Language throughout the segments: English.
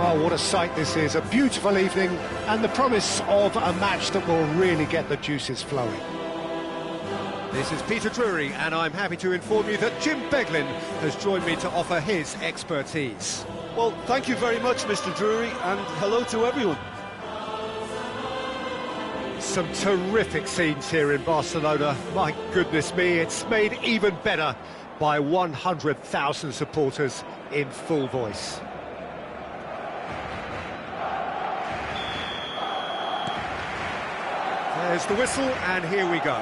Well, what a sight this is, a beautiful evening and the promise of a match that will really get the juices flowing. This is Peter Drury, and I'm happy to inform you that Jim Beglin has joined me to offer his expertise. Well, thank you very much, Mr. Drury, and hello to everyone. Some terrific scenes here in Barcelona. My goodness me, it's made even better by 100,000 supporters in full voice. There's the whistle, and here we go.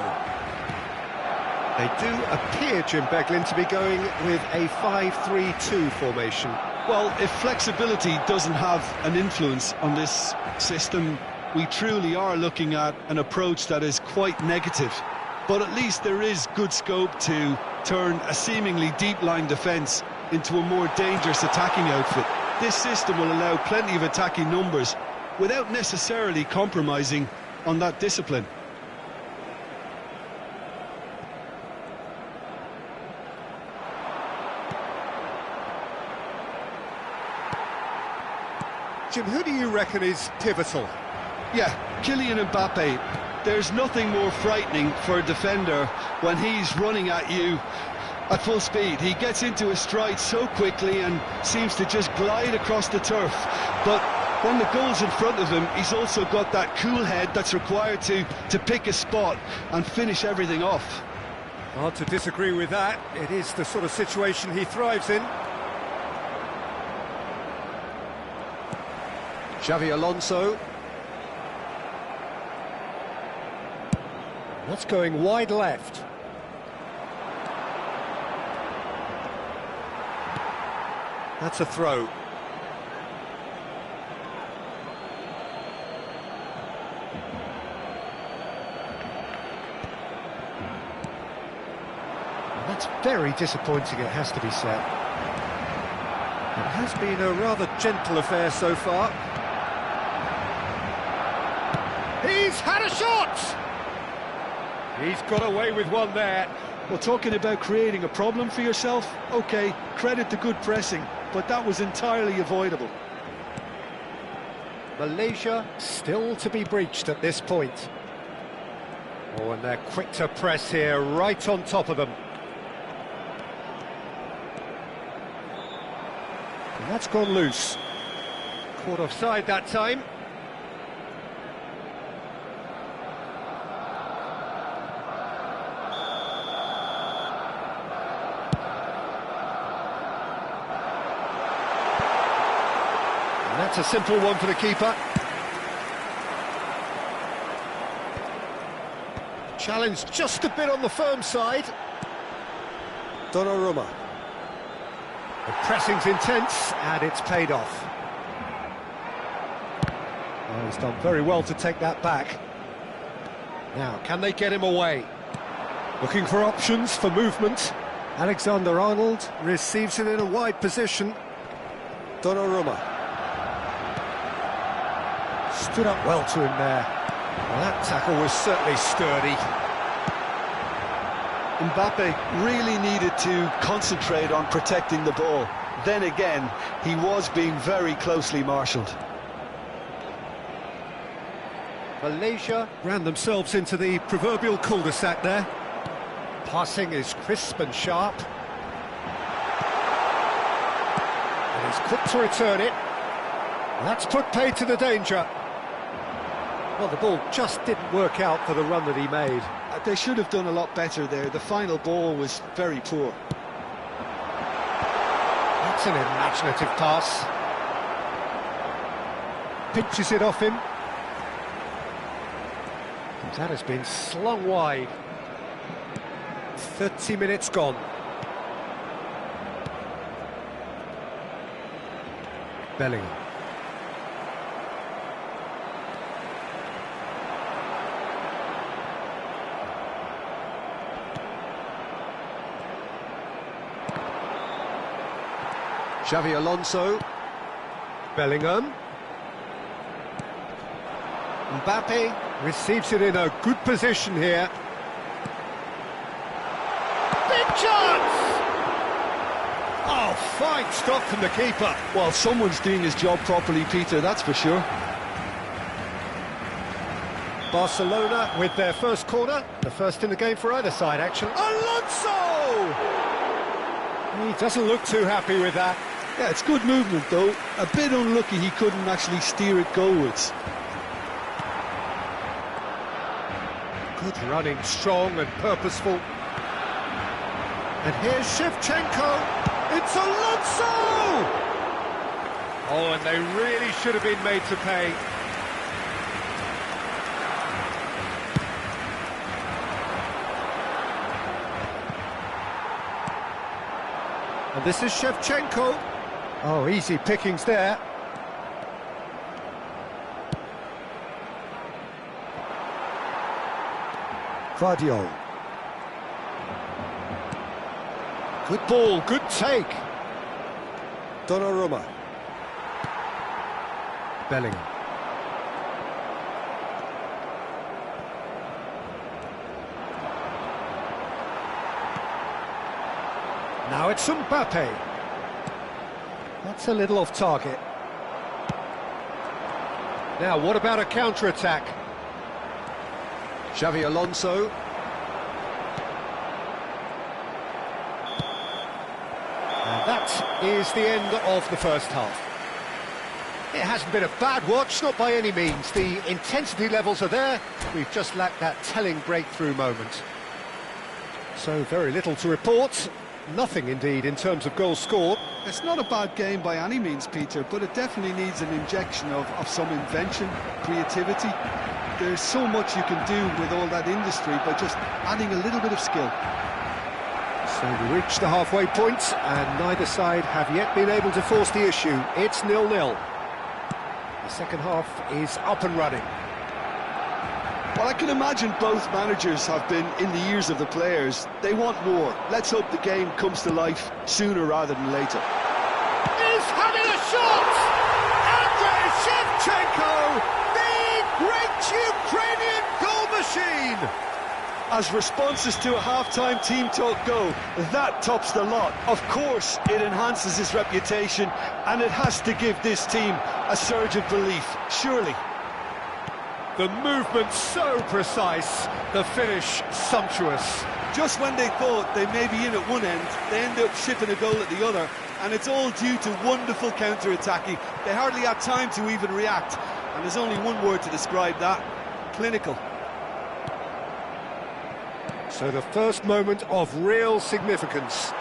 They do appear, Jim Beglin, to be going with a 5-3-2 formation. Well, if flexibility doesn't have an influence on this system, we truly are looking at an approach that is quite negative. But at least there is good scope to turn a seemingly deep-line defence into a more dangerous attacking outfit. This system will allow plenty of attacking numbers without necessarily compromising on that discipline. Jim, who do you reckon is pivotal? Yeah, Kylian Mbappe. There's nothing more frightening for a defender when he's running at you at full speed. He gets into his stride so quickly and seems to just glide across the turf. But when the goal's in front of him, he's also got that cool head that's required to pick a spot and finish everything off. Hard to disagree with that. It is the sort of situation he thrives in. Xavi Alonso. That's going wide left. That's a throw. That's very disappointing, it has to be said. It has been a rather gentle affair so far. He's had a shot! He's got away with one there. Well, talking about creating a problem for yourself, OK, credit to good pressing, but that was entirely avoidable. Malaysia still to be breached at this point. Oh, and they're quick to press here, right on top of them. And that's gone loose. Caught offside that time. That's a simple one for the keeper. Challenge just a bit on the firm side. Donnarumma. The pressing's intense, and it's paid off. Oh, he's done very well to take that back. Now, can they get him away? Looking for options for movement. Alexander-Arnold receives it in a wide position. Donnarumma. Stood up well to him there. Well, that tackle was certainly sturdy. Mbappe really needed to concentrate on protecting the ball. Then again, he was being very closely marshalled. Malaysia ran themselves into the proverbial cul-de-sac there. Passing is crisp and sharp. And he's quick to return it. That's put paid to the danger. Well, the ball just didn't work out for the run that he made. They should have done a lot better there. The final ball was very poor. That's an imaginative pass. Pinches it off him. And that has been slung wide. 30 minutes gone. Bellingham. Xavi Alonso. Bellingham. Mbappe receives it in a good position here. Big chance! Oh, fine stop from the keeper. Well, someone's doing his job properly, Peter, that's for sure. Barcelona with their first corner, the first in the game for either side, actually. Alonso! He doesn't look too happy with that. Yeah, it's good movement, though. A bit unlucky he couldn't actually steer it goalwards. Good running, strong and purposeful. And here's Shevchenko. It's Alonso! Oh, and they really should have been made to pay. And this is Shevchenko. Oh, easy pickings there. Guardiola. Good ball, good take. Donnarumma. Bellingham. Now it's Mbappe. That's a little off target. Now, what about a counter-attack? Xavi Alonso. And that is the end of the first half. It hasn't been a bad watch, not by any means. The intensity levels are there. We've just lacked that telling breakthrough moment. So very little to report. Nothing, indeed, in terms of goals scored. It's not a bad game by any means, Peter, but it definitely needs an injection of some invention, creativity. There's so much you can do with all that industry by just adding a little bit of skill. So we reach the halfway point, and neither side have yet been able to force the issue. It's 0-0. The second half is up and running. Well, I can imagine both managers have been in the ears of the players. They want more. Let's hope the game comes to life sooner rather than later. He's having a shot! Andrei Shevchenko, the great Ukrainian goal machine! As responses to a half-time team talk go, that tops the lot. Of course, it enhances his reputation, and it has to give this team a surge of belief, surely. The movement so precise, the finish sumptuous. Just when they thought they may be in at one end, they end up shipping a goal at the other, and it's all due to wonderful counter-attacking. They hardly had time to even react, and there's only one word to describe that: clinical. So the first moment of real significance.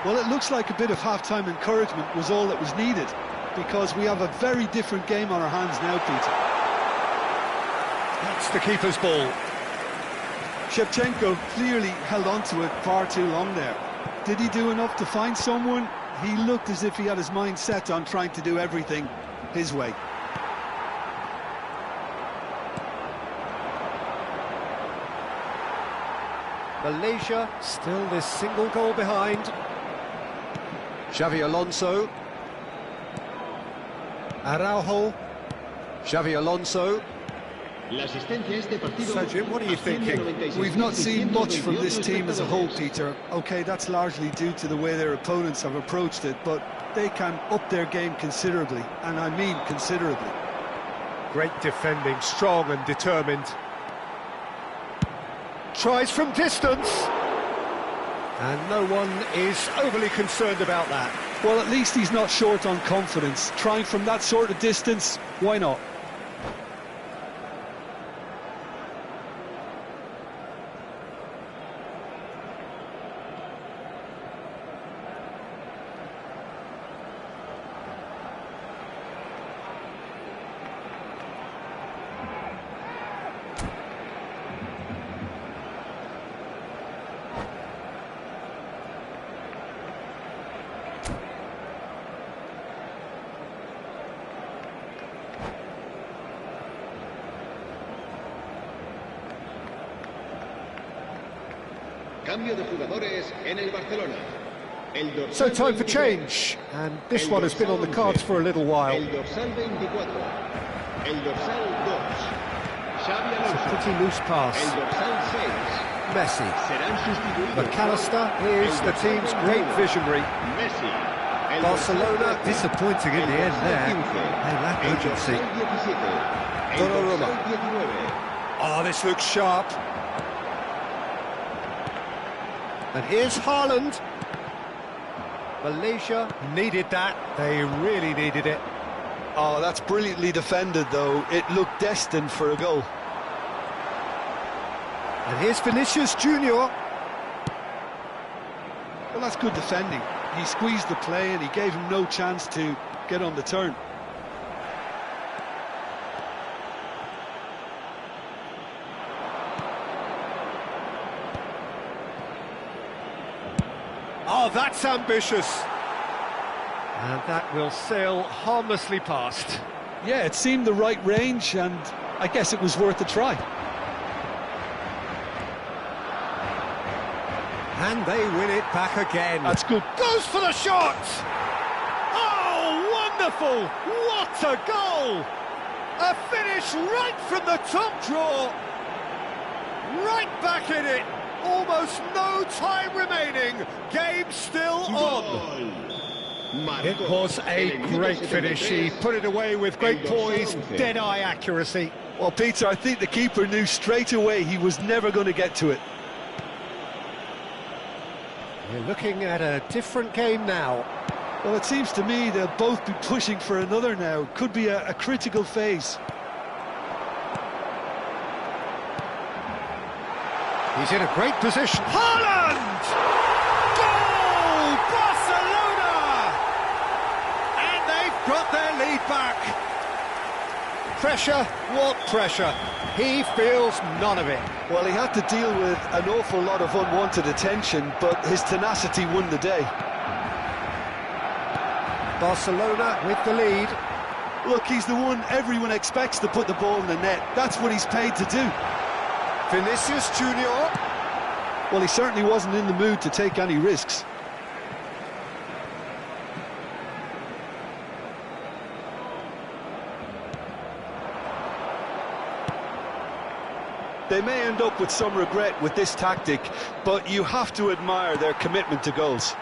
Well, it looks like a bit of half-time encouragement was all that was needed, because we have a very different game on our hands now, Peter. That's the keeper's ball. Shevchenko clearly held on to it far too long there. Did he do enough to find someone? He looked as if he had his mind set on trying to do everything his way. Malaysia still this single goal behind. Xavi Alonso. Araujo. Xavi Alonso. So, Jim, what are you thinking? We've not seen much from this team as a whole, Peter. OK, that's largely due to the way their opponents have approached it, but they can up their game considerably, and I mean considerably. Great defending, strong and determined. Tries from distance. And no one is overly concerned about that. Well, at least he's not short on confidence. Trying from that sort of distance, why not? So time for change, and this one has been on the cards for a little while. It's a pretty loose pass. Messi. McAllister is the team's great visionary. Barcelona disappointing in the end there. They lack urgency. Donnarumma. Oh, this looks sharp. And here's Haaland. Malaysia needed that. They really needed it. Oh, that's brilliantly defended, though. It looked destined for a goal. And here's Vinicius Junior. Well, that's good defending. He squeezed the play and he gave him no chance to get on the turn. Oh, that's ambitious. And that will sail harmlessly past. Yeah, it seemed the right range, and I guess it was worth a try. And they win it back again. That's good. Goes for the shot! Oh, wonderful! What a goal! A finish right from the top draw. Right back in it. Almost no time remaining. Game still on. It was a great finish. He put it away with great poise, dead-eye accuracy. Well, Peter, I think the keeper knew straight away he was never going to get to it. We're looking at a different game now. Well, it seems to me they'll both be pushing for another now. Could be a critical phase. He's in a great position. Haaland! Goal! Barcelona! And they've got their lead back. Pressure? What pressure? He feels none of it. Well, he had to deal with an awful lot of unwanted attention, but his tenacity won the day. Barcelona with the lead. Look, he's the one everyone expects to put the ball in the net. That's what he's paid to do. Vinicius Junior. Well, he certainly wasn't in the mood to take any risks. They may end up with some regret with this tactic, but you have to admire their commitment to goals.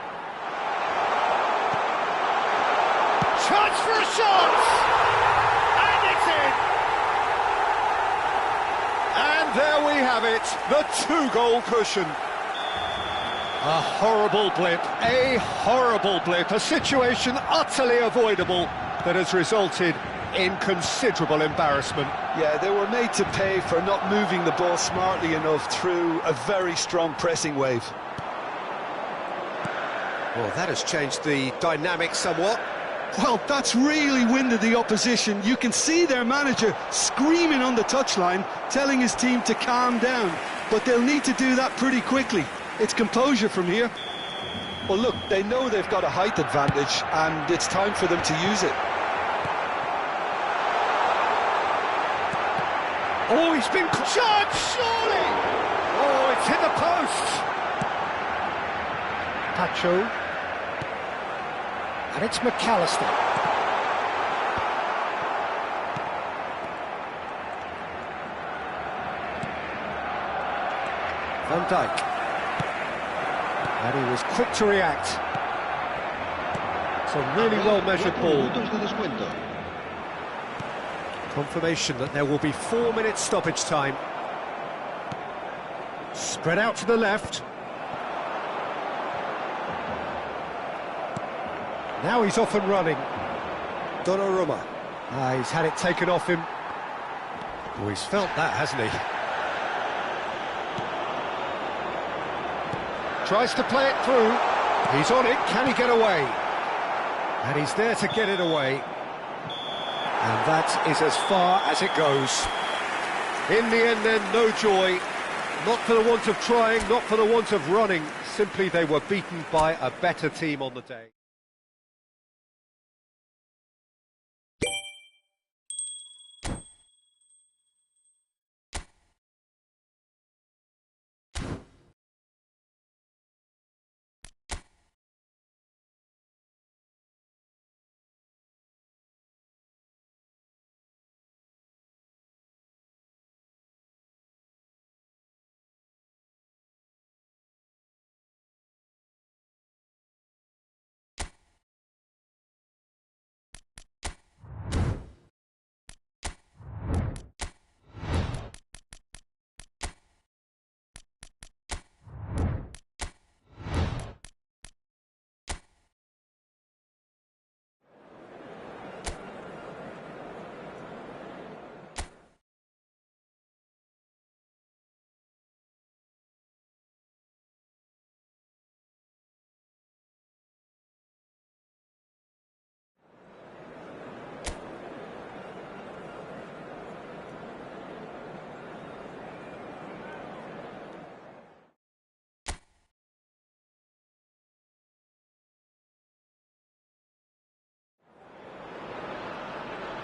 Chance for a shot! And it's in! And there we have it, the two-goal cushion. A horrible blip, a situation utterly avoidable that has resulted in considerable embarrassment. Yeah, they were made to pay for not moving the ball smartly enough through a very strong pressing wave. Well, that has changed the dynamic somewhat. Well, that's really winded the opposition. You can see their manager screaming on the touchline, telling his team to calm down. But they'll need to do that pretty quickly. It's composure from here. Well, look, they know they've got a height advantage, and it's time for them to use it. Oh, he's been charged, surely! Oh, it's hit the post! Pacho. And it's McAllister. Van Dijk. And he was quick to react. It's a really well-measured ball. Confirmation that there will be 4 minutes stoppage time. Spread out to the left. Now he's off and running. Donnarumma. He's had it taken off him. Oh, he's felt that, hasn't he? Tries to play it through. He's on it. Can he get away? And he's there to get it away. And that is as far as it goes. In the end then, no joy. Not for the want of trying, not for the want of running. Simply they were beaten by a better team on the day.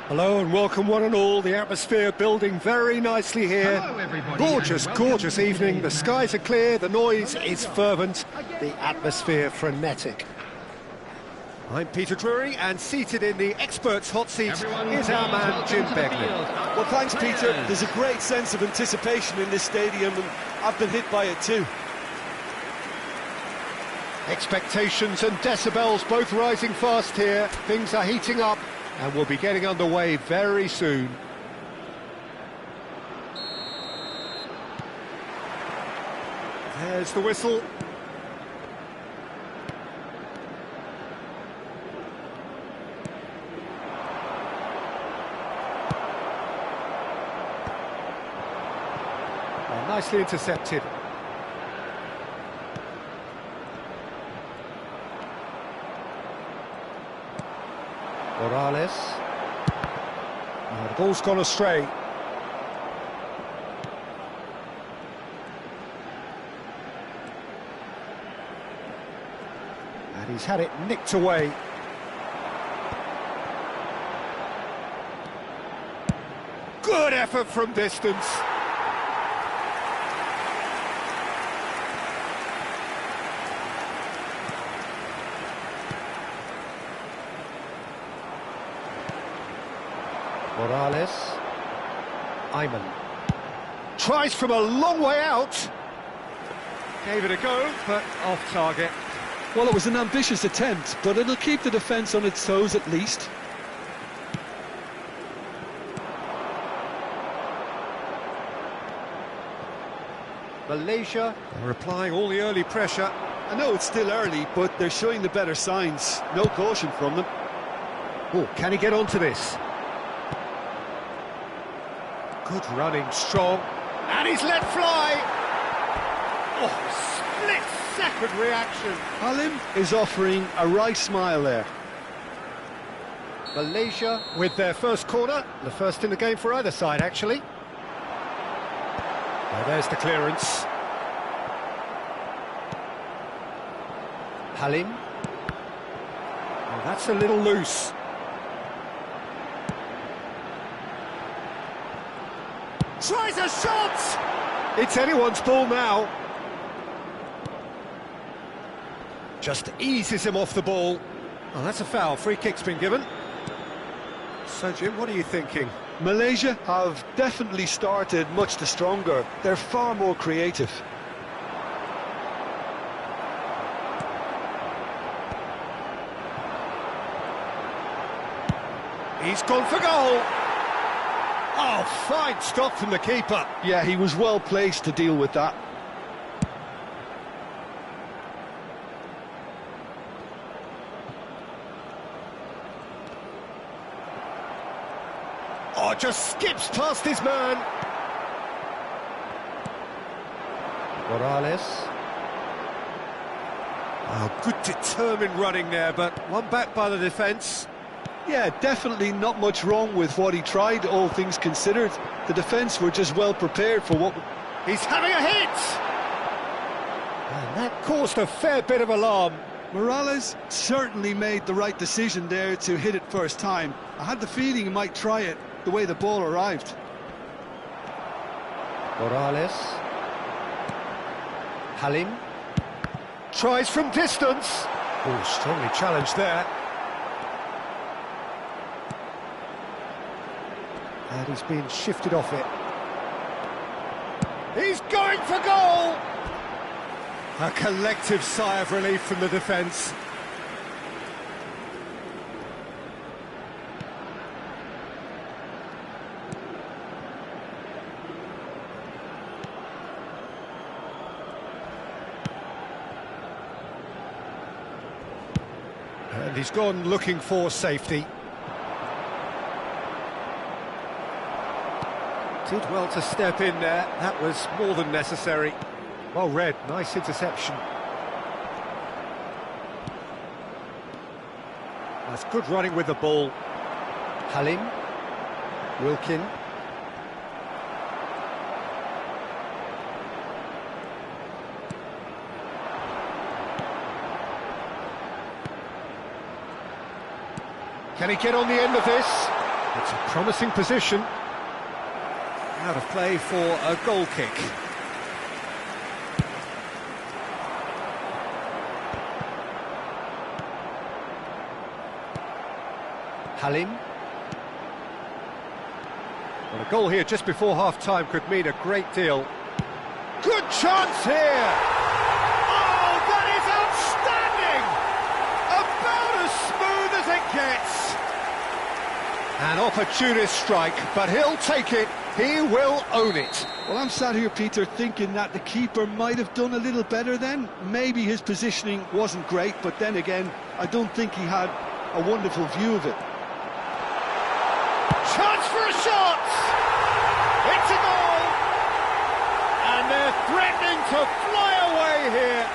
Hello and welcome one and all. The atmosphere building very nicely here. Gorgeous, gorgeous evening. The skies are clear, the noise is fervent, the atmosphere frenetic. I'm Peter Drury, and seated in the experts' hot seat is our man Jim Begley. Well, thanks, Peter. There's a great sense of anticipation in this stadium, and I've been hit by it too. Expectations and decibels both rising fast here. Things are heating up and we'll be getting underway very soon. There's the whistle. Well, nicely intercepted. Morales. Oh, the ball's gone astray. And he's had it nicked away. Good effort from distance. Morales. Ayman. Tries from a long way out. Gave it a go, but off target. Well, it was an ambitious attempt, but it'll keep the defence on its toes at least. Malaysia are applying all the early pressure. I know it's still early, but they're showing the better signs. No caution from them. Oh, can he get onto this? Good running, strong, and he's let fly! Oh, split-second reaction. Halim is offering a right smile there. Malaysia with their first corner, the first in the game for either side, actually. Now there's the clearance. Halim. Oh, that's a little loose. Tries a shot! It's anyone's ball now. Just eases him off the ball. Oh, that's a foul. Free kick's been given. So, Jim, what are you thinking? Malaysia have definitely started much the stronger. They're far more creative. He's gone for goal. Oh, fine stop from the keeper. Yeah, he was well placed to deal with that. Oh, just skips past his man. Morales. Oh, good determined running there, but one back by the defence. Yeah, definitely not much wrong with what he tried, all things considered. The defence were just well prepared for what... He's having a hit! And that caused a fair bit of alarm. Morales certainly made the right decision there to hit it first time. I had the feeling he might try it, the way the ball arrived. Morales. Halim. Tries from distance. Oh, strongly challenged there. And he's been shifted off it. He's going for goal! A collective sigh of relief from the defence. And he's gone looking for safety. Did well to step in there. That was more than necessary. Well read, nice interception. That's good running with the ball. Halim. Wilkin. Can he get on the end of this? It's a promising position. Out of play for a goal kick. Halim. Well, a goal here just before half-time could mean a great deal. Good chance here! Oh, that is outstanding! About as smooth as it gets. An opportunist strike, but he'll take it. He will own it. Well, I'm sat here, Peter, thinking that the keeper might have done a little better then. Maybe his positioning wasn't great, but then again, I don't think he had a wonderful view of it. Chance for a shot! It's a goal! And they're threatening to fly away here.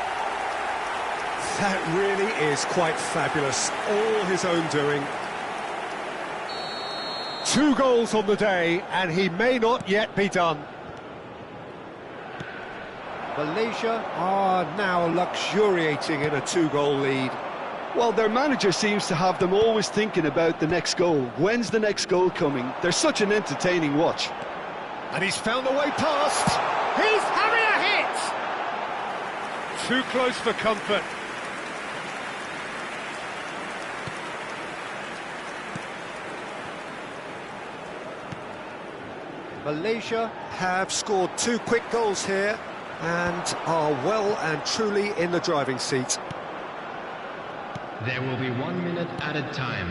That really is quite fabulous. All his own doing. 2 goals on the day, and he may not yet be done. Malaysia are now luxuriating in a 2-goal lead. Well, their manager seems to have them always thinking about the next goal. When's the next goal coming? They're such an entertaining watch. And he's found the way past. He's having a hit! Too close for comfort. Malaysia have scored 2 quick goals here and are well and truly in the driving seat. There will be 1 minute added time.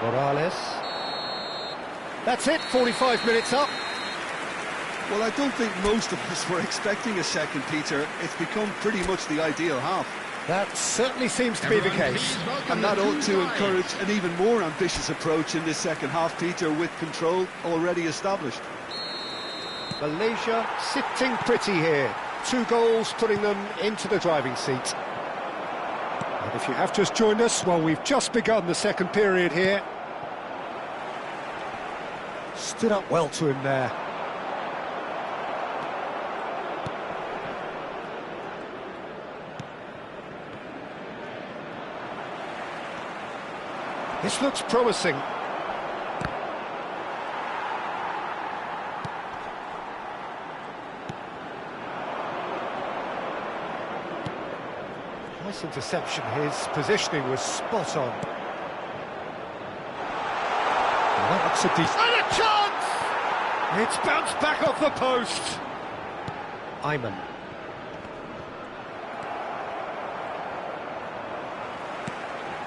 Morales. That's it, 45 minutes up. Well, I don't think most of us were expecting a second, Peter. It's become pretty much the ideal half. That certainly seems to be the case. And that ought to encourage an even more ambitious approach in this second half, Peter, with control already established. Malaysia sitting pretty here. 2 goals putting them into the driving seat. And if you have just joined us, well, we've just begun the second period here. Stood up well to him there. This looks promising. Nice interception. His positioning was spot on. And that looks a decent... And a chance! It's bounced back off the post. Ayman.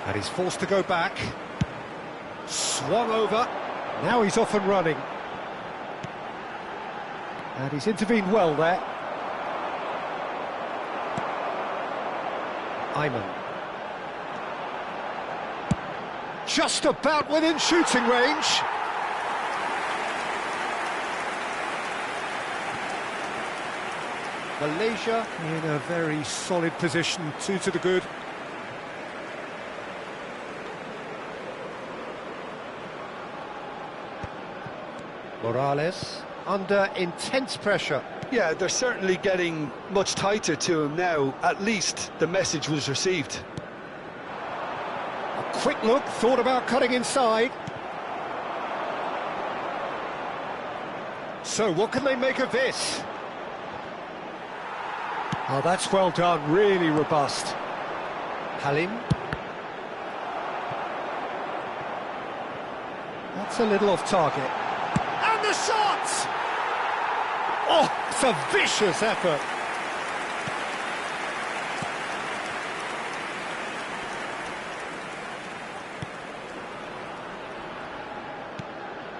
And he's forced to go back. Swung over. Now he's off and running. And he's intervened well there. Ayman. Just about within shooting range. Malaysia in a very solid position, 2 to the good. Morales under intense pressure. Yeah, they're certainly getting much tighter to him now. At least the message was received. A quick look, thought about cutting inside. So what can they make of this? Oh, that's well done, really robust. Halim. That's a little off target. And the shot! Oh, it's a vicious effort.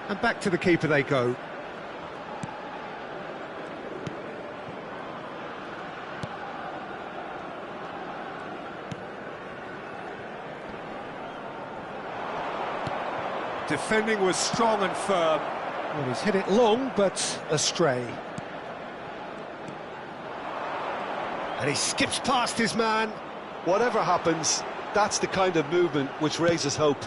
And back to the keeper they go. Defending was strong and firm. Well, he's hit it long, but astray. And he skips past his man. Whatever happens, that's the kind of movement which raises hope.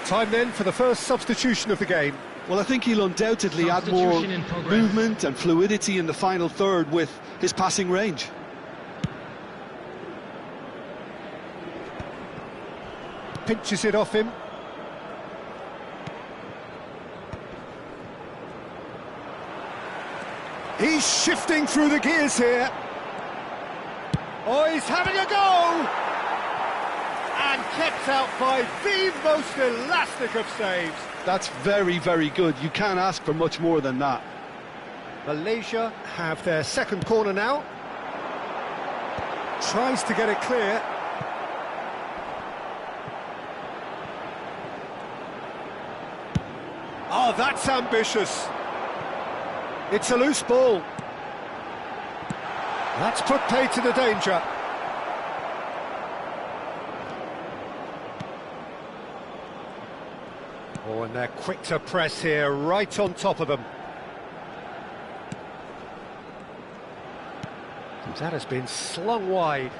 Time then for the first substitution of the game. Well, I think he'll undoubtedly add more Substitution in progress. movement and fluidity in the final third with his passing range. Pinches it off him. He's shifting through the gears here. Oh, he's having a go! And kept out by the most elastic of saves. That's very, very good. You can't ask for much more than that. Malaysia have their second corner now. Tries to get it clear. Oh, that's ambitious. It's a loose ball. That's put play to the danger. Oh, and they're quick to press here, right on top of them. That has been slung wide.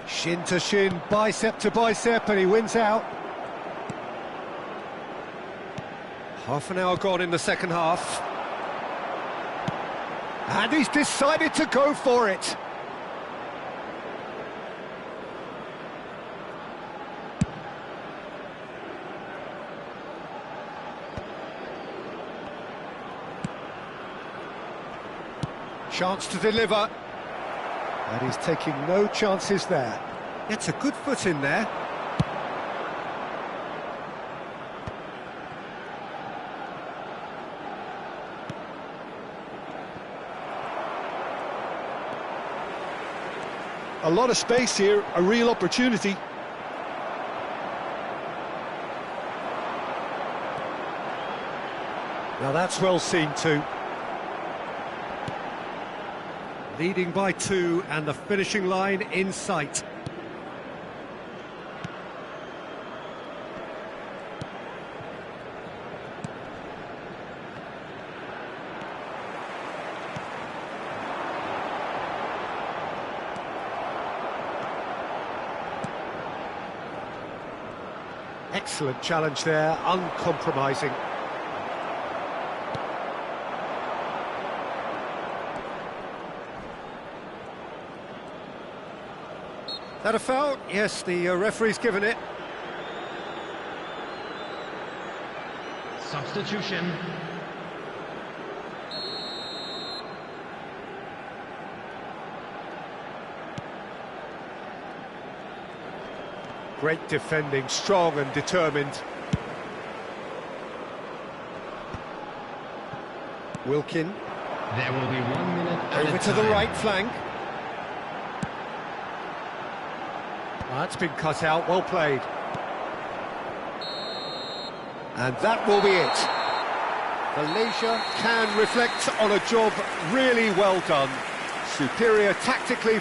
Shin to shin, bicep to bicep, and he wins out. Half an hour gone in the second half. And he's decided to go for it. Chance to deliver. And he's taking no chances there. Gets a good foot in there. A lot of space here, a real opportunity. Now that's well seen too. Leading by 2 and the finishing line in sight. Excellent challenge there, uncompromising. That a foul? Yes, the referee's given it. Substitution. Great defending, strong and determined. Wilkin. There will be 1 minute at Over a to the time. right flank. That's been cut out, well played. And that will be it. Malaysia can reflect on a job really well done. Superior tactically.